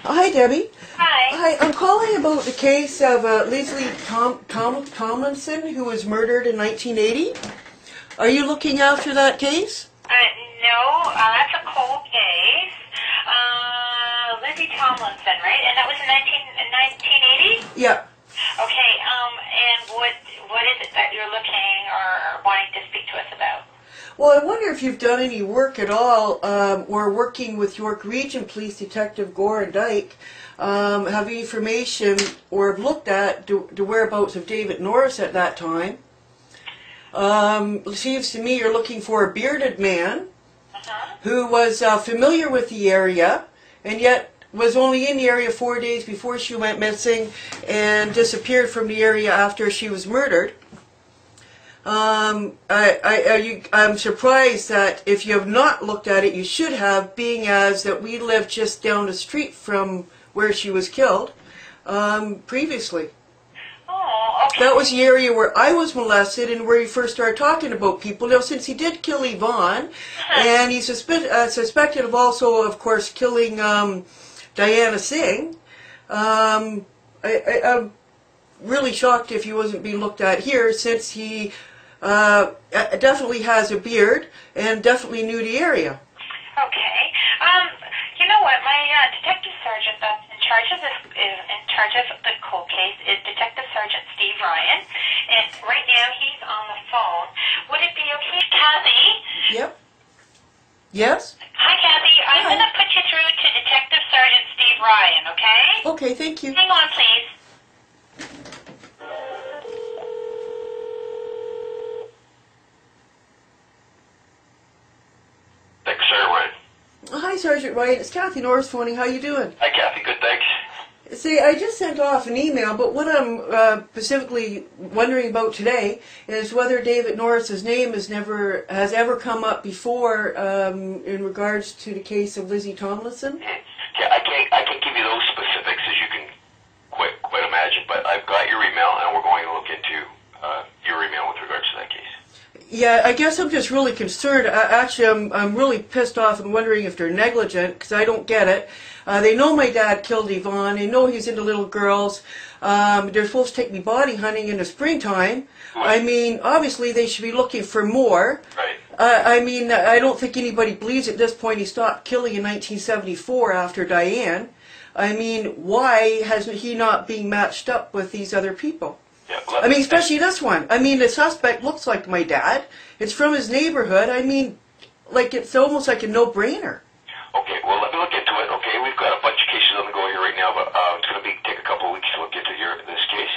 Hi, Debbie. Hi. Hi, I'm calling about the case of Lizzie Tomlinson, who was murdered in 1980. Are you looking after that case? No, that's a cold case. Lizzie Tomlinson, right? And that was in 1980? Yeah. Okay, and what is it that you're looking or wanting to speak to us about? Well, I wonder if you've done any work at all, or working with York Region Police Detective Gore and Dyke, have information or have looked at the whereabouts of David Norris at that time. It seems to me you're looking for a bearded man who was familiar with the area and yet was only in the area 4 days before she went missing and disappeared from the area after she was murdered. I'm surprised that if you have not looked at it, you should have, being as that we lived just down the street from where she was killed previously. Oh, okay. That was the area where I was molested and where he first started talking about people. Now, since he did kill Yvonne, and he's suspected of also, of course, killing Diana Singh, I'm really shocked if he wasn't being looked at here, since he definitely has a beard and definitely knew the area. Okay. You know what? My detective sergeant that's in charge of this is in charge of the cold case is Detective Sergeant Steve Ryan, and right now he's on the phone. Would it be okay, Kathy? Yep. Yes? Hi, Kathy. I'm going to put you through to Detective Sergeant Steve Ryan. Okay? Okay, thank you. Hang on, please. Hi, Sergeant Ryan. It's Kathy Norris phoning. How you doing? Hi, Kathy. Good, thanks. See, I just sent off an email, but what I'm specifically wondering about today is whether David Norris's name has ever come up before in regards to the case of Lizzie Tomlinson. Yeah, I can't give you those specifics, as you can quite imagine, but I've got your email, and we're going to look into your email with regards to that case. Yeah, I guess I'm just really concerned. Actually, I'm really pissed off and wondering if they're negligent, because I don't get it. They know my dad killed Yvonne. They know he's into little girls. They're supposed to take me body hunting in the springtime. I mean, obviously they should be looking for more. Right. I mean, I don't think anybody believes at this point he stopped killing in 1974 after Diane. I mean, why has he not being matched up with these other people? Yeah, I mean, especially this one. I mean, the suspect looks like my dad. It's from his neighborhood. I mean, like, it's almost like a no-brainer. Okay, well, let me look into it. Okay, we've got a bunch of cases on the go here right now, but it's going to take a couple of weeks to look into this case.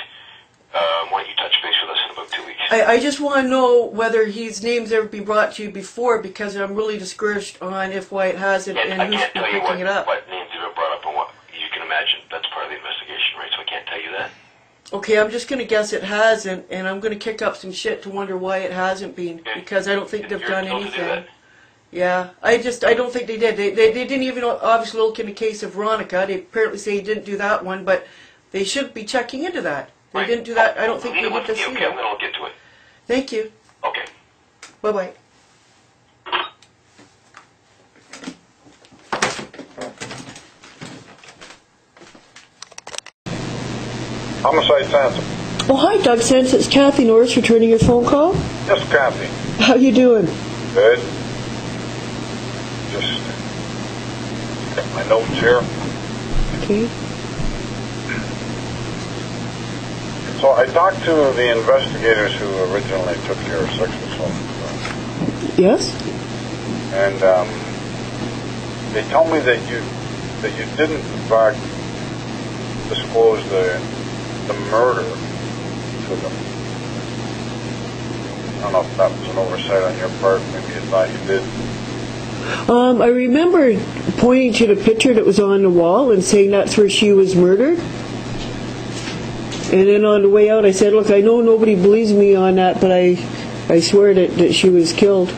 Why don't you touch base with us in about 2 weeks? I just want to know whether his name's ever been brought to you before, because I'm really discouraged on why it hasn't and who's been picking it up. What names have been brought up and what you can imagine. That's part of the investigation, right? So I can't tell you that. Okay, I'm just going to guess it hasn't, and I'm going to kick up some shit to wonder why it hasn't been, because I don't think they've done anything. Yeah, I don't think they did. They didn't even obviously look in the case of Veronica. They apparently say he didn't do that one, but they should be checking into that. They didn't do that. I don't think they did this either. Okay, I'm going to look into it. Thank you. Okay. Bye-bye. Homicide Sansom. Oh, hi, Doug Sense. It's Kathy Norris returning your phone call. Yes, Kathy. How you doing? Good. Just get my notes here. Okay. So I talked to the investigators who originally took your sex assault. Yes? And they told me that you didn't in fact disclose the murder to them. I don't know if that was an oversight on your part. Maybe you thought you did. I remember pointing to the picture that was on the wall and saying that's where she was murdered. And then on the way out I said, look, I know nobody believes me on that, but I swear that she was killed.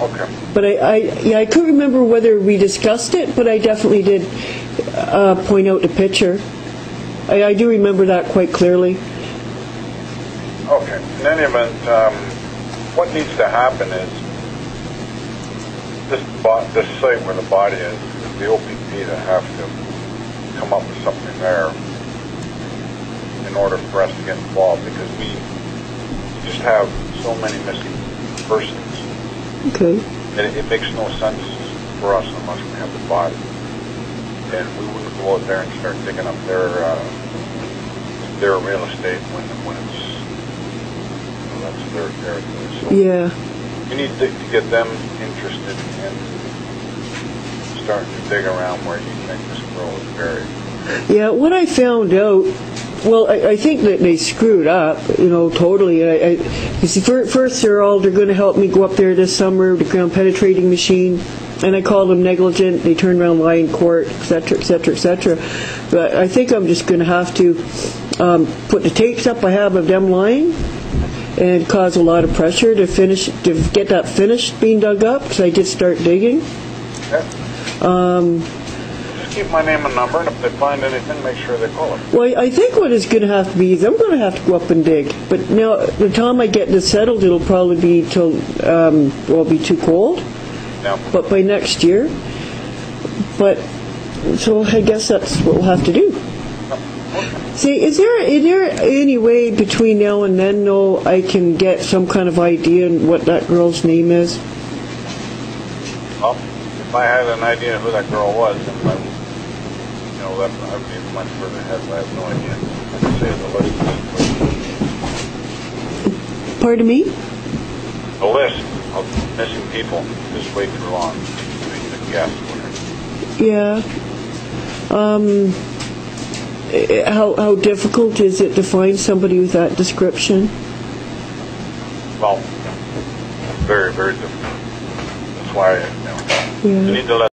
Okay. But I couldn't remember whether we discussed it, but I definitely did point out the picture. I do remember that quite clearly. Okay. In any event, what needs to happen is this site where the body is the OPP that have to come up with something there in order for us to get involved, because we just have so many missing persons. Okay. And it makes no sense for us unless we have the body. And we wouldn't go out there and start digging up their real estate when it's, that's their territory. So Yeah. we need to get them interested in starting to dig around where you think this girl is buried. Yeah, what I found out, well, I think that they screwed up, totally. You see, first they're going to help me go up there this summer with the ground penetrating machine, and I called them negligent. They turned around, lie in court, etc., etc., etc. But I think I'm just going to have to put the tapes up I have of them lying, and cause a lot of pressure to get that finished being dug up, because I did start digging. Okay. Just keep my name and number, and if they find anything, make sure they call us. Well, I think what is going to have to be is I'm going to have to go up and dig. But now, the time I get this settled, it'll probably be till, it'll be too cold. Yeah. But by next year. But, so I guess that's what we'll have to do. See, is there any way between now and then, though, I can get some kind of idea on what that girl's name is? Well, if I had an idea who that girl was, then I would be much further ahead, but I have no idea. I can say the list is Pardon me? the list of missing people is way too long to even guess. Yeah. How difficult is it to find somebody with that description? Well, very, very difficult. That's why, you need to let